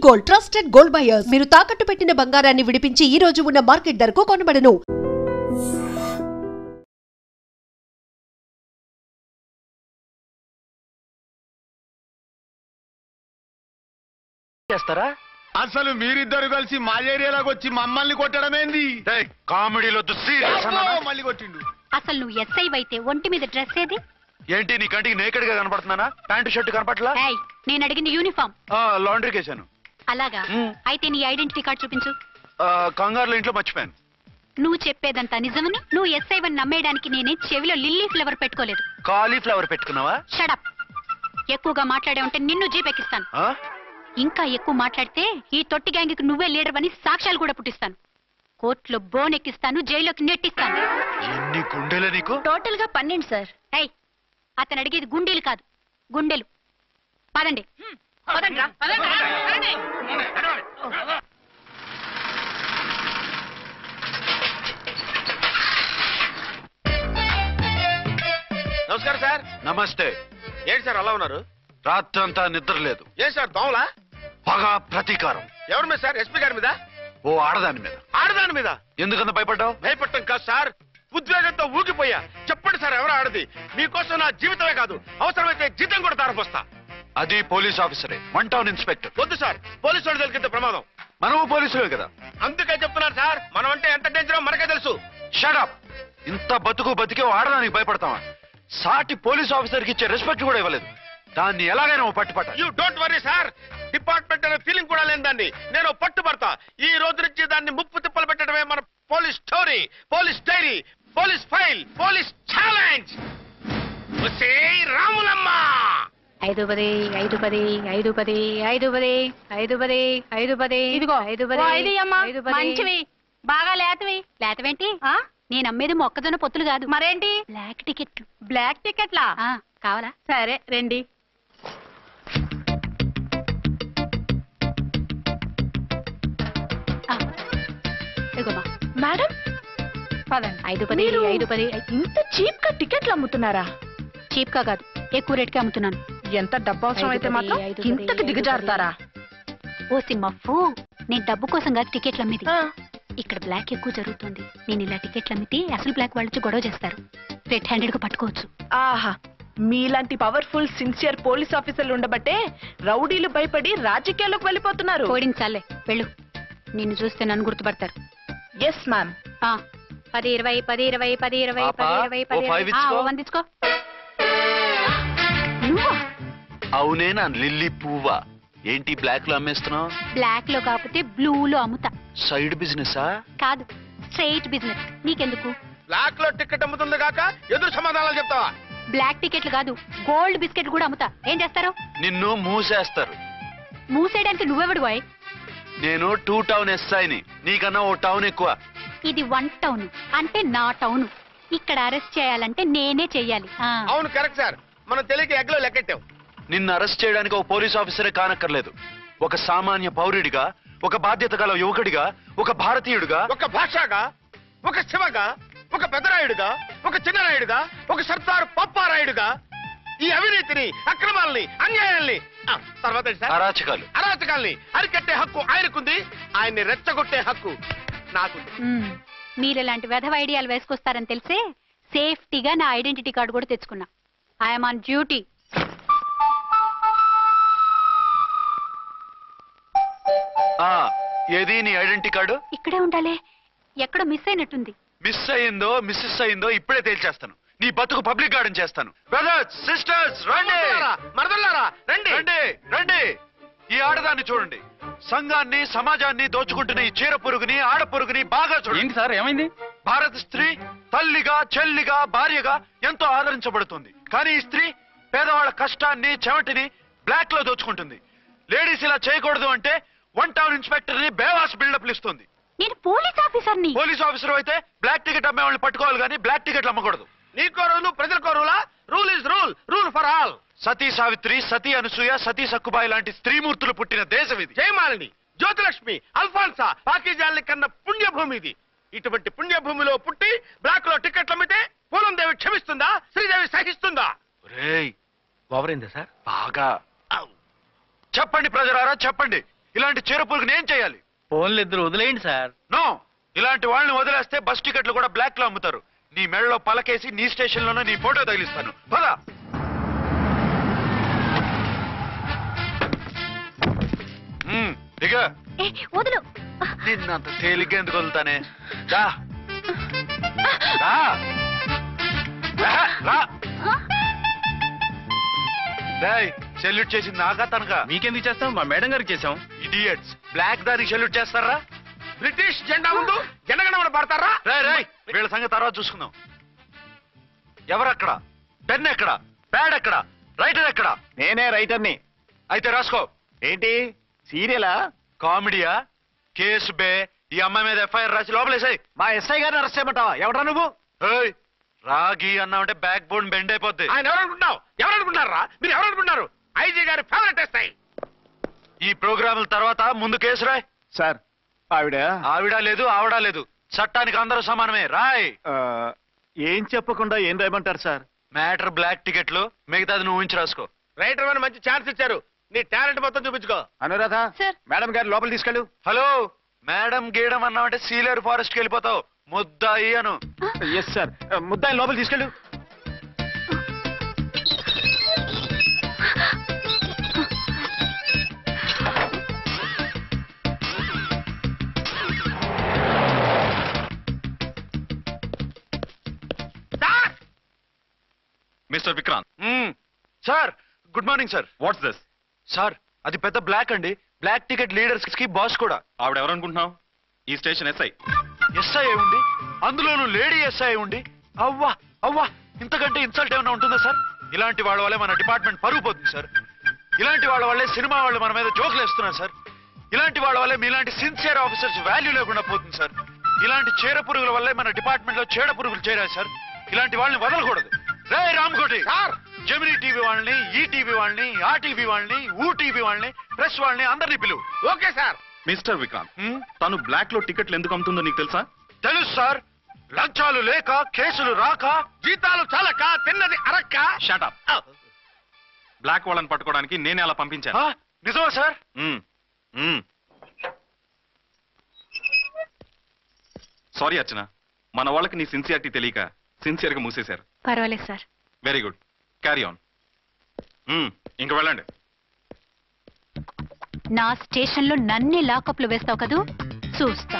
Gold, trusted gold buyers. మీరు తాకట్టు పెట్టిన బంగారాన్ని విడిపించి ఈ రోజు ఉన్న మార్కెట్ ధరకు కొనబడను. అసలు మీరిద్దరు కలిసి మా ఏరియాలోకి వచ్చి మమ్మల్ని కొట్టడమేంది? కామెడీలో మళ్ళీ కొట్టిండు. అసలు నువ్వు ఎస్ఐ అయితే ఒంటి మీద డ్రెస్ ఏది? ఏంటి నీ కంటికి నేకెడ్ గా కనపడుతున్నానా? Pant shirt కనపట్లా? నేను అడిగింది యూనిఫామ్. లాండ్రీకి వేసాను. అలాగా? అయితే నీ ఐడెంటిటీ కార్డ్ చూపించు. కంగారులో ఇంట్లో మర్చిపోయాను. నువ్వు చెప్పేదంతా నిజమని నువ్వు ఎస్ఐ వని నమ్మేయడానికి నేనే చెవిలో లిల్లీ ఫ్లవర్ పెట్టుకోలేదు. కాలీఫ్లవర్ పెట్టుకున్నావా? షడప్. ఎక్కువగా మాట్లాడే ఉంటే నిన్ను జీపెక్కిస్తాను. ఇంకా ఎక్కువ మాట్లాడితే ఈ తొట్టి గ్యాంగ్కి నువ్వే లీడర్ అని సాక్ష్యాలు కూడా పుట్టిస్తాను. కోర్టులో బోన్ ఎక్కిస్తాను, జైల్లోకి నెట్టిస్తాను. ఎన్ని గుండెలు నీకు? టోటల్ గా 12 సార్. అతను అడిగేది గుండెలు కాదు, గుండెలు. పదండి. నమస్కారం సార్. నమస్తే. ఏంటి సార్ అలా ఉన్నారు? రాత్రంతా నిద్ర లేదు. ఏ సార్ దోమలా? పగ, ప్రతీకారం. ఎవరి మీద సార్? ఎస్పీ గారి మీద? ఓ ఆడదాని మీద. ఆడదాని మీద ఎందుకంత భయపడ్డావు? భయపడటం కాదు సార్, ఉద్వేగంతో ఊగిపోయా. చెప్పండి సార్, ఎవరు ఆడది? మీకోసం నా జీవితమే కాదు, అవసరమైతే జీతం కూడా తారపోస్తా. అది పోలీస్ ఆఫీసరే, 1 టౌన్ ఇన్స్పెక్టర్. వద్దు సార్, పోలీసు వాళ్ళు దొరికితే ప్రమాదం. మనము పోలీసులే కదా. అందుకే చెప్తున్నారు సార్, మనం అంటే ఎంత డేంజరో మనకే తెలుసు. షడప్. ఇంత బతికే ఆడదానికి భయపడతామా? సాటి పోలీస్ ఆఫీసర్కి ఇచ్చే రెస్పెక్ట్ కూడా ఇవ్వలేదు. దాన్ని ఎలాగైనా పట్టుపట్ట. You don't worry sir, department అనే ఫీలింగ్ కూడా లేని దాన్ని నేను పట్టుపడతా. ఈ రోజు నుంచి దాన్ని ముప్పు తిప్పలు పెట్టడమే మన police story, police diary, police file, police challenge. Ramulamma. 5 10 5 10 5 10 5 10 5 10 5 10. ఇదిగో 5 10 మంచివి, బాగా లేతవి. లేతవేంటి? నేను అమ్మేది మొక్కజొన్న పొత్తులు కాదు. మరేంటి? బ్లాక్ టికెట్లు. బ్లాక్ టికెట్లా? కావాలా? సరే రండి. మేడం పదండి. 5 10 5 10. ఇంత చీప్ గా టికెట్లు అమ్ముతున్నారా? చీప్ గా కాదు, ఎక్కువ రేట్ కి అమ్ముతున్నాను. ఎంత డబ్బు అవసరం అయితే మాత్రం ఇంతకు దిగజారుతారా? ఓ సిమ్మఫు, నేను డబ్బు కోసం కాదు టికెట్లు అమ్మేది. ఇక్కడ బ్లాక్ ఎక్కువ జరుగుతుంది. నేను ఇలా టికెట్లు అమ్మితే అసలు బ్లాక్ వాళ్ళు గొడవ చేస్తారు, రెడ్ హ్యాండెడ్ గా పట్టుకోవచ్చు. ఆహా, మీలాంటి పవర్ఫుల్ సిన్సియర్ పోలీస్ ఆఫీసర్లు ఉండబట్టే రౌడీలు భయపడి రాజకీయాల్లోకి వెళ్ళిపోతున్నారు. ఓడించాలే, వెళ్ళు. నిన్ను చూస్తే నన్ను గుర్తుపడతారు. Yes ma'am. 10 20 10 20 10 20 10 20 వందించుకో. అవునే నా లిల్లీ పువ్వా? ఏంటి బ్లాక్ లో అమ్మేస్తున్నావు? బ్లాక్ లో కాకపోతే బ్లూ లో అమ్ముతా. సైడ్ బిజినెస్ కాదు, స్ట్రైట్ బిజినెస్. నీకెందుకు? బ్లాక్ లో టికెట్ అమ్ముతుంది కాక ఎదురు సమాధానాలు చెప్తావా? బ్లాక్ టికెట్లు కాదు, గోల్డ్ బిస్కెట్ కూడా అమ్ముతా. ఏం చేస్తారు? నిన్ను మూసేస్తారు. మూసేయడానికి నువ్వెవడు బాయ్? నేను 2 టౌన్ ఎస్ఐని, నీకన్నా ఓ టౌన్ ఎక్కువ. ఇది 1 టౌన్, అంటే నా టౌన్. ఇక్కడ అరెస్ట్ చేయాలంటే నేనే చెయ్యాలి. అవును, కరెక్ట్ సార్. మనం తెలియక ఎగ్లో లెక్కెట్టాం. నిన్ను అరెస్ట్ చేయడానికి ఒక పోలీస్ ఆఫీసరే కానక్కర్లేదు. ఒక సామాన్య పౌరుడిగా, ఒక బాధ్యత గల యువకుడిగా, ఒక భారతీయుడిగా, ఒక భాషగా, ఒక శివగా, ఒక పెద్దరాయుడుగా, ఒక చిన్నరాయుడుగా, ఒక సర్దార్ పప్పారాయుడుగా ఈ అవినీతిని, అక్రమాలని, అన్యాయాల్ని, తర్వాత అరాచకాల్ని అరికట్టే హక్కు ఆయనకుంది. ఆయన్ని రెచ్చగొట్టే హక్కు నాకు. మీరెలాంటి వెధవ ఐడియాలు వేసుకొస్తారని తెలిసే సేఫ్టీగా నా ఐడెంటిటీ కార్డు కూడా తెచ్చుకున్నా. I'm on duty. ఏది నీ ఐడెంటిటీ కార్డు? ఇక్కడే ఉండాలి. ఎక్కడ మిస్ అయినట్టుంది. మిస్ అయిందో మిస్సెస్ అయిందో ఇప్పుడే తేల్చేస్తాను. నీ బతుకు పబ్లిక్ గార్డెన్ చేస్తాను. బ్రదర్స్, సిస్టర్స్, రండి. మరదల్లారా రండి, రండి, రండి. ఈ ఆడదాన్ని చూడండి. సంఘాన్ని, సమాజాన్ని దోచుకుంటున్న ఈ చీర పురుగుని, ఆడ పురుగుని బాగా చూడండి. సార్ ఏమైంది? భారత స్త్రీ తల్లిగా, చెల్లిగా, భార్యగా ఎంతో ఆదరించబడుతుంది. కానీ ఈ స్త్రీ పేదవాళ్ల కష్టాన్ని, చెమటిని బ్లాక్ లో దోచుకుంటుంది. లేడీస్ ఇలా చేయకూడదు అంటే 1 టౌన్ ఇన్స్పెక్టర్ ని బేవాస్ బిల్డప్ ఇస్తుంది. నేను పోలీస్ ఆఫీసర్ని. పోలీస్ ఆఫీసర్ అయితే బ్లాక్ టికెట్ అమ్మే వాళ్ళని పట్టుకోవాలి కానీ బ్లాక్ టికెట్లు అమ్మకూడదు. నీకో రూలు, ప్రజలకో రూలా? Rule is rule, rule for all. సతీ సావిత్రి, సతీ అనసూయ, సతీ సక్కుబాయి లాంటి స్త్రీమూర్తులు పుట్టిన దేశం ఇది. జయమాలిని, జ్యోతిలక్ష్మి, అల్ఫాన్సా, పాకిజాల్ని కన్న పుణ్యభూమి ఇది. ఇటువంటి పుణ్యభూమిలో పుట్టి బ్లాక్ లో టికెట్లు అమ్మితే పూలందేవి క్షమిస్తుందా? శ్రీదేవి సహిస్తుందా? ఓవరైందా సార్? బాగా చెప్పండి ప్రజలారా, చెప్పండి. ఇలాంటి చీరపురుగుని ఏం చేయాలి? ఫోన్లు ఇద్దరు వదిలేయండి సార్. నో, ఇలాంటి వాళ్ళని వదిలేస్తే బస్ టికెట్లు కూడా బ్లాక్ లో అమ్ముతారు. నీ మెడలో పలకేసి నీ స్టేషన్ లోనే నీ ఫోటో తగిలిస్తాను. పద. దిగ. వదులు. నిన్నంత తేలిగ్గా ఎందుకు వదులుతానే? దా. దా. రా. సెల్యూట్ చేసింది నాకా తనకా? మీకెందుకు చేస్తాం, మా మేడం గారికి చేసాం. ఇడియట్స్, బ్లాక్ దానికి సెల్యూట్ చేస్తారా? బ్రిటిష్ జెండా ముందు జనగణమన పడతారా? వీళ్ళ సంగతి తర్వాత చూసుకుందాం. ఎవరక్కడ? పెన్ ఎక్కడ? ప్యాడ్ ఎక్కడ? రైటర్ ఎక్కడ? నేనే రైటర్ని. అయితే రాసుకో. ఏంటి సీరియలా, కామెడీయా? కేసు బే. ఈ అమ్మాయి మీద ఎఫ్ఐఆర్ రాసి లోపలేసాయి. మా ఎస్ఐ గారిని అరెస్ట్ చేయమంటావా? ఎవడరా నువ్వు? రాగి అన్నావంటే బ్యాక్ బోన్ బెండ్ అయిపోద్ది. ఆయన ఎవరనుకుంటున్నావు? ఎవరనుకుంటున్నారా మీరు? ఎవరనుకుంటున్నారు? ఐజీ గారి ఫేవరెట్ ఎస్ఐ. ఈ ప్రోగ్రాముల తర్వాత ముందు కేసు రాయ్. సార్ ఆవిడ లేదు, ఆవిడ లేదు. చట్టానికి అందరూ సమానమే. రాయ్. ఏం చెప్పకుండా ఏం రాయమంటారు సార్? మ్యాటర్ బ్లాక్ టికెట్లు, మిగతాది నువ్వు ఊహించి రాసుకో. రైటర్ అని మంచి ఛాన్స్ ఇచ్చారు. నీ టాలెంట్ మొత్తం చూపించుకో. అనురాధ, సార్. మేడం గారు లోపల తీసుకెళ్ళు. హలో, మేడం గీయడం అన్నావంటే సీలేరు ఫారెస్ట్ కి వెళ్ళిపోతావు. ముద్దాయి అను. Yes sir. ముద్దాయి లోపల తీసుకెళ్ళు. Mister Vikrant. Sir, good morning sir. What's this? Sir, అది పెద్ద బ్లాక్ అండి. బ్లాక్ టికెట్ లీడర్స్ కి బాస్ కూడా. ఆవిడ ఎవరనుకుంటున్నావు? ఈ స్టేషన్ ఎస్ఐ. ఎస్ఐ ఉండి, అందులోనూ లేడీ ఎస్ఐ ఉండి, అవ్వా అవ్వా, ఇంతకంటే ఇన్సల్ట్ ఏమైనా ఉంటుందా సార్? ఇలాంటి వాళ్ళ వల్లే మన డిపార్ట్మెంట్ పరుగు పోతుంది సార్. ఇలాంటి వాళ్ళ వల్లే సినిమా వాళ్ళు మన మీద జోకులు వేస్తున్నారు సార్. ఇలాంటి వాళ్ళ వల్లే మీలాంటి సిన్సియర్ ఆఫీసర్స్ వాల్యూ లేకుండా పోతుంది సార్. ఇలాంటి చీడ పురుగుల వల్లే మన డిపార్ట్మెంట్ లో చీడ పురుగులు చేరారు సార్. ఇలాంటి వాళ్ళని వదలకూడదు. రే రామ్కోటి సార్, జెమినీ టీవీ వాళ్ళని, ఈ టీవీ వాళ్ళని, ఆ టీవీ వాళ్ళని, ఊ టీవీ వాళ్ళని, ప్రెస్ వాళ్ళని అందరినీ పిలువు. Okay sir. మిస్టర్ విక్రాంత్, తను బ్లాక్ లో టికెట్లు ఎందుకు అమ్ముతుందో నీకు తెలుసా? తెలుసు సార్. లంచాలు లేక, కేసులు రాక, జీతాలు చాలక, తిన్నది అరక్క. షటప్. బ్లాక్ వాళ్ళని పట్టుకోవడానికి నేనే అలా పంపించాను. నిజమా సార్? సారీ అర్చన, మన వాళ్ళకి నీ సిన్సియారిటీ తెలియక సిన్సియర్ గా మూసేశారు. పర్వాలేదు sir. Very good, carry on. ఇంక వెళ్ళండి. నా స్టేషన్ లో నన్నే లాకప్ లో వేస్తావు కదూ, చూస్తా.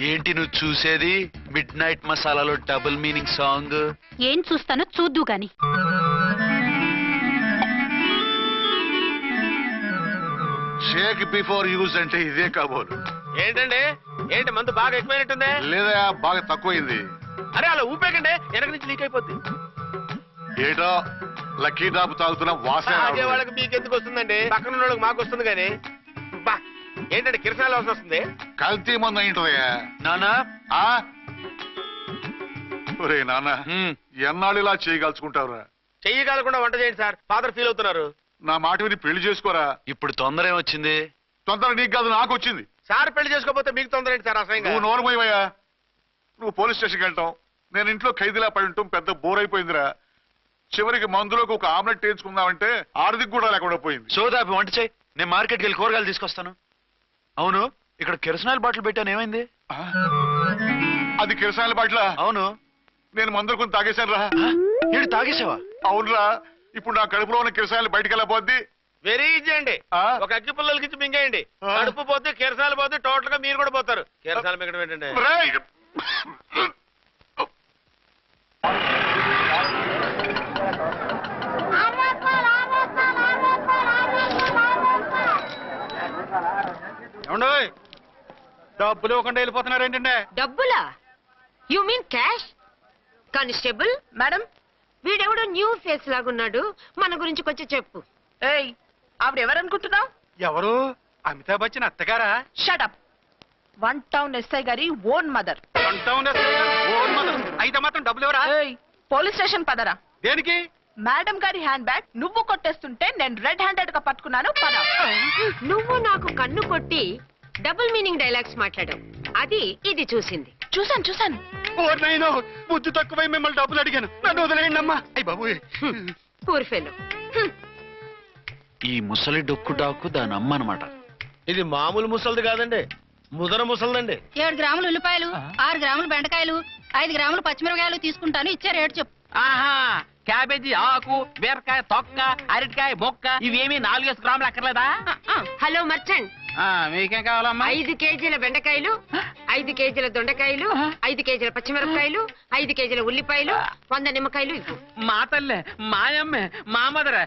ఏంటి నువ్వు చూసేది? మిడ్ నైట్ మసాలాలో డబుల్ మీనింగ్ సాంగ్. ఏం చూస్తానో చూద్దు గాని. షేక్ బిఫోర్ యూజ్ అంటే ఇదే కాబోలు. ఏంటండి, ఏంటి మందు బాగా ఎక్కువైనట్టుంది? లేదా బాగా తక్కువైంది. అరే అలా ఊపేకండి, వెనక నుంచి లీక్ అయిపోద్ది. ఏటో లక్కీ డ్రాప్ తాగుతున్న వాసన. అదే వాళ్ళకి మీకెందుకు వస్తుందండి, పక్కన ఉన్న వాళ్ళకి మాకు వస్తుంది కానీ. బా, ఏంటంటే కిరసనాలు అవసరం వస్తుంది. కల్తీ మందు అయింటదయ్యా. నానా ఒరే నాన్న, ఎన్నాళ్ళు ఇలా చేయగలుచుకుంటావురా? చెయ్యగలకుండా వంట చేయండి సార్, ఫాదర్ ఫీల్ అవుతున్నారు. నా మాట విని పెళ్లి చేసుకోరా. ఇప్పుడు తొందర ఏమొచ్చింది? తొందర నీకు కాదు, నాకు వచ్చింది. సార్ పెళ్లి చేసుకోకపోతే మీకు తొందర ఏంటి సార్? అసలు నువ్వు నోరుమోయ్యా. నువ్వు పోలీస్ స్టేషన్కి వెళ్తాం, నేను ఇంట్లో ఖైదీలా పడి ఉంటాం. పెద్ద బోర్ అయిపోయిందిరా. చివరికి మందులోకి ఒక ఆమ్లెట్ వేయించుకుందామంటే ఆర్థిక కూడా లేకుండా పోయింది. సోదాపి వంట చేయి, నేను మార్కెట్కి వెళ్ళి కూరగాయలు తీసుకొస్తాను. అవును, ఇక్కడ కిరసనాయిల్ బాటిల్ పెట్టాను, ఏమైంది? అది కిరసనాయిల్ బాటిల్? అవును, నేను మందులు కొని తాగేశాను రా. ఏంటి తాగేసావా? అవునురా. ఇప్పుడు నా కడుపులో ఉన్న కిరసనాయిల్ బయటకు వెళ్ళబోద్ది. వెరీ ఈజీ అండి. ఒక అగ్గి పుల్లలకి ఇచ్చి మింగేయండి. కడుపు పోతే కిరసాలు పోతే టోటల్ గా మీరు కూడా పోతారు. కిరసాలు మింగడం ఏంటండి? డబ్బులు ఇవ్వకుండా వెళ్ళిపోతున్నారు ఏంటంటే? డబ్బులా? You mean cash? Constable madam, వీడెవడో న్యూ ఫేస్ లాగున్నాడు, మన గురించి కొంచెం చెప్పు. ఏయ్, ఆవిడ ఎవరనుకుంటున్నావు? ఎవరు? అమితాబ్ బచ్చన్ అత్తగారా? షటప్. 1 టౌన్ ఎస్ఐ గారి ఓన్ మదర్. అయితే మాత్రం డబ్బులు ఎవరా? ఏయ్, పోలీస్ స్టేషన్ పదరా. దేనికి? మేడం గారి హ్యాండ్ బ్యాగ్ నువ్వు కొట్టేస్తుంటే నేను రెడ్ హ్యాండెడ్ గా పట్టుకున్నాను. పద. నువ్వు నాకు కన్ను కొట్టి డబుల్ మీనింగ్ డైలాగ్స్ మాట్లాడావు, అది ఇది చూసింది. చూసాను. బుద్ధి తక్కువై మిమ్మల్ని డబ్బులు అడిగాను, నన్ను వదిలేయండి అమ్మా. అయ్యి బాబు, పూర్ ఫెలో. ఈ ముసలి డొక్కు డాకు దాని అమ్మ అనమాట. ఇది మామూలు ముసలిది కాదండి, ముదర ముసలిదండి. 7 గ్రాములు ఉల్లిపాయలు, 6 గ్రాములు బెండకాయలు, 5 గ్రాములు పచ్చిమిరపకాయలు తీసుకుంటాను. ఇచ్చే రేటు చెప్పు. ఆహా, క్యాబేజీ ఆకు, బీరకాయ తొక్క, అరటికాయ బొక్క ఇవేమి 4 గ్రాములు అక్కర్లేదా? హలో మర్చండ్, మీకేం కావాలమ్మా? 5 కేజీల బెండకాయలు, 5 కేజీల దొండకాయలు, 5 కేజీల పచ్చిమిరపకాయలు, 5 కేజీల ఉల్లిపాయలు, 100 నిమ్మకాయలు ఇవ్వు. మా తల్లే, మాయమ్మే, మా మదర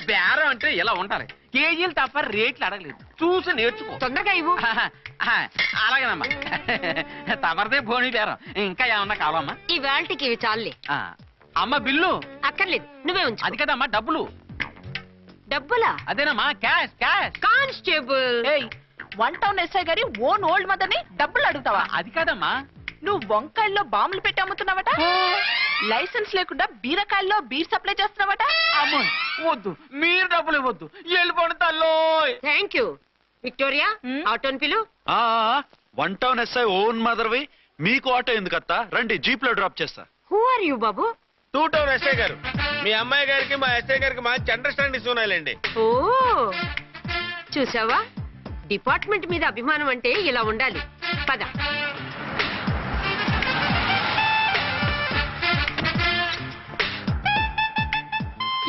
బేరం అంటే ఇలా ఉండాలి. కేజీలు తప్ప రేట్లు అడగలేదు, చూసి నేర్చుకో. తొందరగా ఇవ్వు. అలాగేనమ్మా, తమరిదే భోని బేరం. ఇంకా ఏమన్నా కావాలమ్మా? ఈ వేల్టీకి ఇవి చాలులే. అమ్మ బిల్లు అక్కర్లేదు, నువ్వే ఉంచు. అది కదమ్మా డబ్బులు. డబ్బులా? అదేనమ్మా, cash cash. Constable, 1 town SI గారి ఓన్ ఓల్డ్ మదర్ ని డబ్బులు అడుగుతావా? అది కాదమ్మా. నువ్వు వంకాయల్లో బాంబులు పెట్టి అమ్ముతున్నావట, లైసెన్స్ లేకుండా బీరకాయల్లో బీర్ సప్లై చేస్తున్నావట. అమ్మో వద్దు, మీరు డబ్బులు ఇవ్వద్దు, వెళ్ళిపోండి తల్లో. Thank you. విక్టోరియా, ఆటోన్ పిలు. 1 టౌన్ ఎస్ఐ ఓన్ మదర్వి, మీకు ఆటో ఎందుకు అత్త? రండి, జీప్ లో డ్రాప్ చేస్తా. హూ ఆర్ యూ బాబు? 2 టౌన్ ఎస్ఐ గారు, మీ అమ్మాయి గారికి మా ఎస్ఐ గారికి మంచి అండర్స్టాండింగ్ ఉన్నాయిలేండి. ఓ చూసావా, డిపార్ట్మెంట్ మీద అభిమానం అంటే ఇలా ఉండాలి. పద.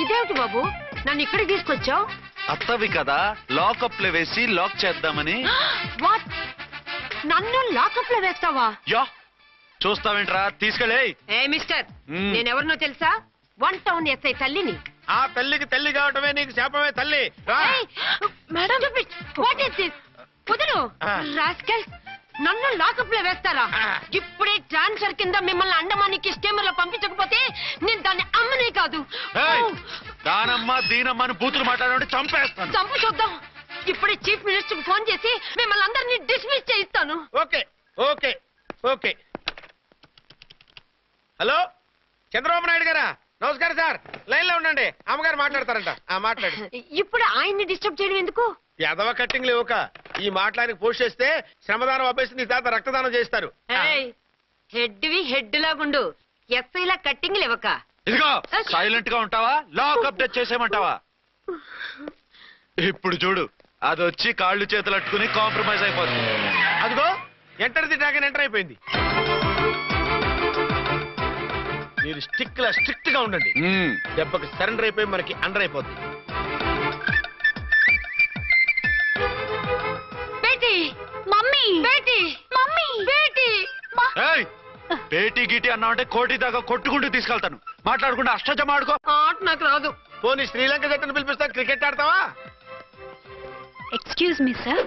ఇదేమిటి బాబు, నన్ను ఇక్కడికి తీసుకొచ్చావు? అత్తవి కదా, లాకప్ లో వేసి లాక్ చేద్దామని. వాట్, నన్ను లాకప్ లో వేస్తావా? యా, చూస్తావేంట్రా, తీసుకెళ్ళే. ఏ మిస్టర్, నేనెవరినో తెలుసా? 1 టౌన్ ఎస్ఐ తల్లిని. ఆ తల్లికి తల్లి కావటమే నీకు శాపమే తల్లి. రా. Madam, what is this? కుదరు రాస్కల్, నన్ను లాకప్ లో వేస్తారా? ఇప్పుడే ట్రాన్స్ఫర్ కింద మిమ్మల్ని అండమానికి స్టీమర్ లో పంపించకపోతే నేను దాన్ని అమ్మనే కాదు. దానమ్మ దీనమ్మ అని బూతులు మాట్లాడే చంపేస్తాను. చంపు చూద్దాం. ఇప్పుడే చీఫ్ మినిస్టర్ కి ఫోన్ చేసి మిమ్మల్ని అందరినీ డిస్మిస్ చేయిస్తాను. Okay okay okay. Hello, Chandrababu Naidu గారా? నమస్కారం సార్, లైన్ లో ఉండండి, అమ్మగారు మాట్లాడతారంట. మాట్లాడు. ఇప్పుడు ఆయన్ని డిస్టర్బ్ చేయడం ఎందుకు? ఎదవ కట్టింగ్ లేవుక ఈ మాట్లాడికి పోస్ట్ చేస్తే శ్రమదానం అభ్యసి నీ తాత రక్తదానం చేస్తారు. హెడ్ లాగుండు, ఎస్ఐలా కట్టింగ్ లేవక. ఇదిగో సైలెంట్ గా ఉంటావా, లాక్ అప్డేట్ చేసేయమంటావా? ఇప్పుడు చూడు, అది వచ్చి కాళ్ళు చేతులు అట్టుకుని కాంప్రమైజ్ అయిపోతుంది. అదిగో ఎంటర్ ది డ్రాగన్ ఎంటర్ అయిపోయింది. మీరు స్ట్రిక్ట్ గా ఉండండి, దెబ్బకి సరెండర్ అయిపోయి మనకి అండర్ అయిపోతుంది. బేటీ, మమ్మీ, బేటీ, మమ్మీ, బేటీ. పేటీ గిటి అన్నావంటే కోటి దాకా కొట్టుకుంటూ తీసుకెళ్తాను. మాట్లాడకుండా అష్టజమ ఆడుకో. ఆట నాకు రాదు. పోనీ శ్రీలంక జట్టును పిలిపిస్తా, క్రికెట్ ఆడతావా? ఎక్స్క్యూజ్ మీ సార్,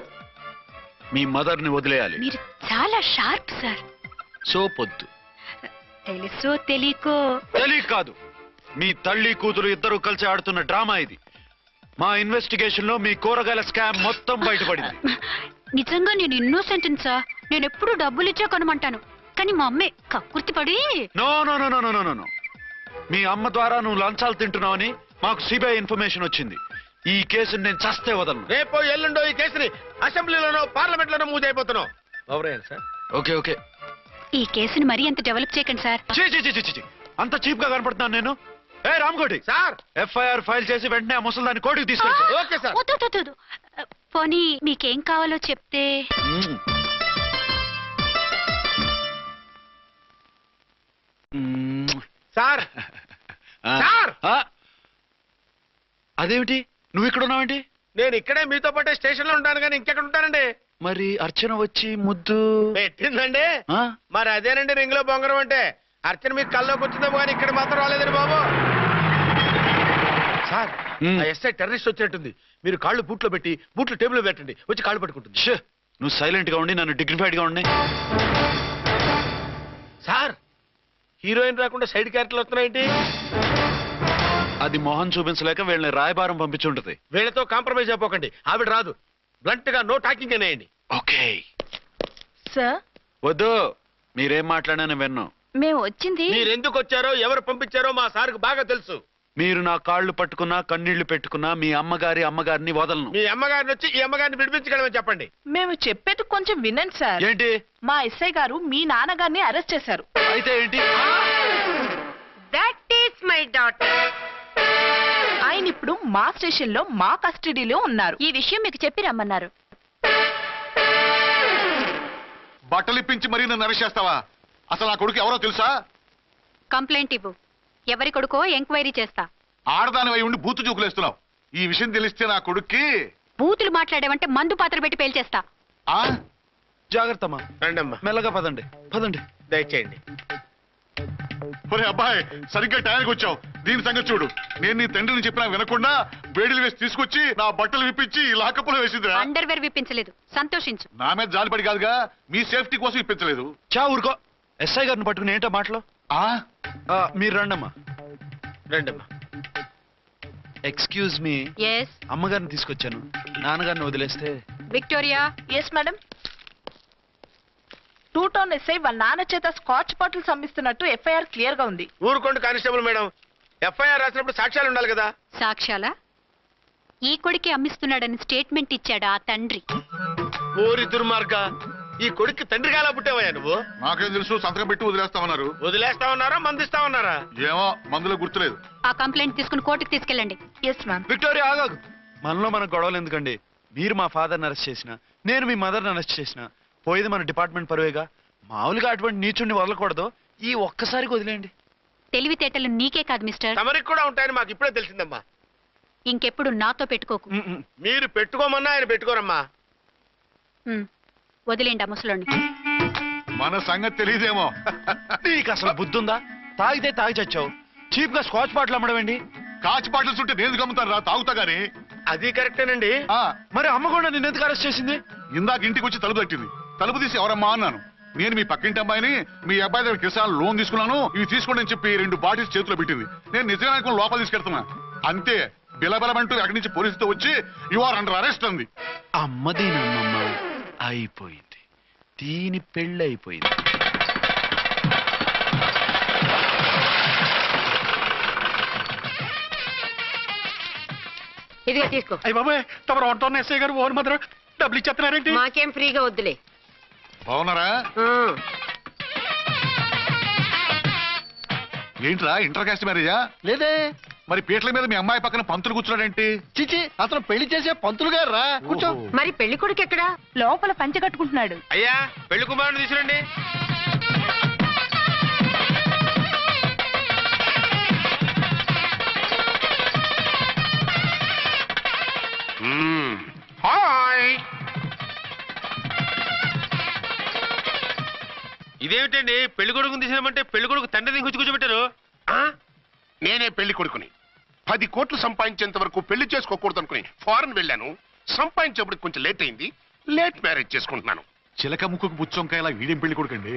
మీ మదర్ ని వదిలేయాలి. మీరు చాలా షార్ప్ సార్. సోపొద్దు. తెలుసో తెలియకో. తెలియక కాదు, మీ తల్లి కూతురు ఇద్దరు కలిసి ఆడుతున్న డ్రామా ఇది. మా ఇన్వెస్టిగేషన్ లో మీ కూరగాయల స్కామ్ మొత్తం బయటపడింది. నిజంగా నేను ఇన్నోసెంట్ సార్. నేను ఎప్పుడు డబ్బులు ఇచ్చా కొనమంటాను, కానీ మా అమ్మే కక్కుర్తి పడి. No no no no no no no. మీ అమ్మ ద్వారా నువ్వు లంచాలు తింటున్నావని మాకు సిబిఐ ఇన్ఫర్మేషన్ వచ్చింది. ఈ కేసుని నేను చస్తే వదలను. రేపో ఎల్లుండో ఈ కేసుని అసెంబ్లీలోనో పార్లమెంట్ లోనో మూవ్ అయిపోతున్నావు. Sir okay okay. ఈ కేసుని మరీ అంత డెవలప్ చేయకండి సార్. అంత చీప్ గా కనపడుతున్నాను నేను? ఏ రామ్కోటి సార్, ఎఫ్ఐఆర్ ఫైల్ చేసి వెంటనే ఆ ముసలిదాన్ని కోర్టుకి తీసుకెళ్తా. Okay sir. వద్దు. పోనీ మీకేం కావాలో చెప్తే. సార్ సార్, అదేమిటి నువ్వు ఇక్కడ ఉన్నావేంటి? నేను ఇక్కడే మీతో పాటే స్టేషన్ లో ఉంటాను, కానీ ఇంకెక్కడ ఉంటానండి? మరి అర్చన వచ్చి ముద్దు పెట్టిందండి. మరి అదేనండి రింగ్ లో బొంగరం అంటే. అర్చన మీకు కల్లోకి వచ్చిందేమో కానీ ఇక్కడ మాత్రం రాలేదండి బాబు. సార్, ఎస్ఐ టెర్రరిస్ట్ వచ్చినట్టుంది. మీరు కాళ్ళు బూట్లో పెట్టి బూట్లు టేబుల్ లో పెట్టండి, వచ్చి కాళ్ళు పట్టుకుంటుంది. నువ్వు సైలెంట్ గా ఉండి నన్ను డిగ్నిఫైడ్ గా ఉండి. సార్, హీరోయిన్ రాకుండా సైడ్ క్యారెక్టర్లు వస్తున్నాయేంటి? అది మొహం చూపించలేక వీళ్ళని రాయబారం పంపించుంటది. వీళ్ళతో కాంప్రమైజ్ అయిపోకండి, ఆవిడ రాదు. బ్లంట్ గా నో టాకింగ్ అనేయండి. Okay sir. వద్దు, మీరేం మాట్లాడానని విన్నాం. మేము వచ్చింది. మీరు ఎందుకు వచ్చారో ఎవరు పంపించారో మా సార్కు బాగా తెలుసు. మీరు నా కాళ్ళు పట్టుకున్నా కన్నీళ్లు పెట్టుకున్నా మీ అమ్మగారిని వదలను. మీ అమ్మగారిని వచ్చి ఈ అమ్మగారిని విడిపించగలమని చెప్పండి. మేము చెప్పేది కొంచెం వినండి సార్. ఏంటి? మా ఎస్ఐ గారు మీ నాన్నగారిని అరెస్ట్ చేశారు. అయితే ఏంటి? That is my daughter. ఆయన ఇప్పుడు మా స్టేషన్ లో మా కస్టడీలో ఉన్నారు. ఈ విషయం మీకు చెప్పి రమ్మన్నారు. బట్టలు ఇప్పించి మరీ నన్ను అరెస్ట్ చేస్తావా? అసలు నా కొడుకు ఎవరో తెలుసా? కంప్లైంట్ ఇవ్వు. ఎవరి కొడుకో ఎంక్వైరీ చేస్తా. ఆడదానివై ఉండి బూతు చూకులేస్తున్నావు. ఈ విషయం తెలిస్తే నా కొడుక్కి బూతులు మాట్లాడేవంటే మందు పాత్ర పెట్టి పేల్చేస్తా. జాగ్రత్తమ్మా, రండమ్మా, మెల్లగా పదండి పదండి. దయచేయండి. ఒరే అబ్బాయి, సరిగ్గా టయానికి వచ్చావు. దీని సంగతి చూడు. నేను నీ తండ్రిని చెప్పినా వినకుండా వేడిలు వేసి తీసుకొచ్చి నా బట్టలు విప్పించి లాకప్పులో వేసిందిరా. అండర్వేర్ విప్పించలేదు, సంతోషించు. నా మీద జాలిపడి కాదుగా, మీ సేఫ్టీ కోసం ఇప్పించలేదు. చా ఊరుకో. ఎస్ఐ గారిని పట్టుకుని ఏంటో మాటలు. మీరు రండమ్మా. రండమ్మా. Excuse me. ఎస్. అమ్మగారిని తీసుకొచ్చాను. నాన్నగారిని వదిలేస్తే. Victoria. Yes madam. 2 town SI వాళ్ళ నాన్న చేత స్కాచ్ బాటిల్స్ అమ్మిస్తున్నట్టు ఎఫ్ఐఆర్ క్లియర్ గా ఉంది. ఊరుకోండి కానిస్టేబుల్ మేడం. ఎఫ్ఐఆర్ రాసినప్పుడు సాక్ష్యాలు ఉండాలి కదా. సాక్ష్యాలా? ఈ కొడుకే అమ్మిస్తున్నాడని స్టేట్మెంట్ ఇచ్చాడు ఆ తండ్రి. ఊరి దుర్మార్గ, ఈ కొడుక్కి తండ్రిగా ఎలా పుట్టావయ్యా నువ్వు? నాకేం తెలుసు, సంతకం పెట్టి వదిలేస్తామన్నారు. వదిలేస్తామన్నారా మందిస్తామన్నారా? ఏమో, మందులో గుర్తులేదు. ఆ కంప్లైంట్ తీసుకుని కోర్టుకు తీసుకెళ్ళండి. Yes ma'am. విక్టోరియా ఆగాగు. మనలో మన గొడవలు ఎందుకండి? మీరు మా ఫాదర్ని అరెస్ట్ చేసిన, నేను మీ మదర్ని అరెస్ట్ చేసిన, పోయేది మన డిపార్ట్మెంట్ పరువేగా. మామూలుగా అటువంటి నీచుడిని వదలకూడదు. ఈ ఒక్కసారికి వదిలేయండి. తెలివితేటలు నీకే కాదు మిస్టర్, తమరికి కూడా ఉంటాయని మాకు ఇప్పుడే తెలిసిందమ్మా. ఇంకెప్పుడు నాతో పెట్టుకోకు. మీరు పెట్టుకోమన్నా ఆయన పెట్టుకోరమ్మా. వదిలేండి ఆ ముసలోని. మన సంగతి తెలియదేమో. నీకు అసలు బుద్ధి ఉందా? తాగితే తాగి చచ్చావు. చీప్ గా స్కాచ్ బాటిల్ అమ్మడమేంటి? కాచి బాటిల్స్ ఉంటే నేను గమ్ముతాను రా, తాగుతా గానీ. అది కరెక్టేనండి. మరి అమ్మ కూడా నిన్ను ఎందుకు అరెస్ట్ చేసింది? ఇందాక ఇంటికి వచ్చి తలుపు తట్టింది. తలుపు తీసి ఎవరమ్మా అన్నాను. నేను మీ పక్కింటి అమ్మాయిని, మీ అబ్బాయి దగ్గర కిసాన్ లోన్ తీసుకున్నాను, ఇవి తీసుకోండి అని చెప్పి 2 బాటిల్స్ చేతిలో పెట్టింది. నేను నిజంగా అనుకుని లోపల తీసుకెళ్తున్నా. అంతే, బిలబలమంటూ అక్కడి నుంచి పోలీసుతో వచ్చి యు ఆర్ అండర్ అరెస్ట్ అంది. అమ్మదేనమ్మమ్మ అయిపోయింది. దీని పెళ్ళి అయిపోయింది. ఇదిగా తీసుకో. అయ్య బాబాయ్, తమరు ఆటోన్ ఎస్ఐ గారు ఓన్ మాత్రం డబ్బులు ఇచ్చేస్తున్నారేంటి? మాకేం ఫ్రీగా వద్దులే. బాగున్నారా? ఏంట్రా, ఇంటర్ కాస్ట్ మ్యారేజా? లేదే. మరి పీటల మీద మీ అమ్మాయి పక్కన పంతులు కూర్చున్నాడేంటి? చిచి, అతను పెళ్లి చేసే పంతులు గారు రా. కూర్చో. మరి పెళ్లి కొడుకు ఎక్కడా? లోపల పంచె కట్టుకుంటున్నాడు. అయ్యా, పెళ్లి కుమారుని తీసుకురండి. హాయ్. ఇదేమిటండి, పెళ్లి కొడుకుని తీసినామంటే పెళ్లి కొడుకు తండ్రిని కూర్చోబెట్టారు. నేనే పెళ్లి కొడుకుని. 10 కోట్లు సంపాదించేంత వరకు పెళ్లి చేసుకోకూడదు అనుకుని ఫారెన్ వెళ్ళాను. సంపాదించేప్పుడు కొంచెం లేట్ అయింది. లేట్ మ్యారేజ్ చేసుకుంటున్నాను. చిలక ముక్కుకు పుచ్చొంకాయలా వీడేం పెళ్లి కొడుకండి?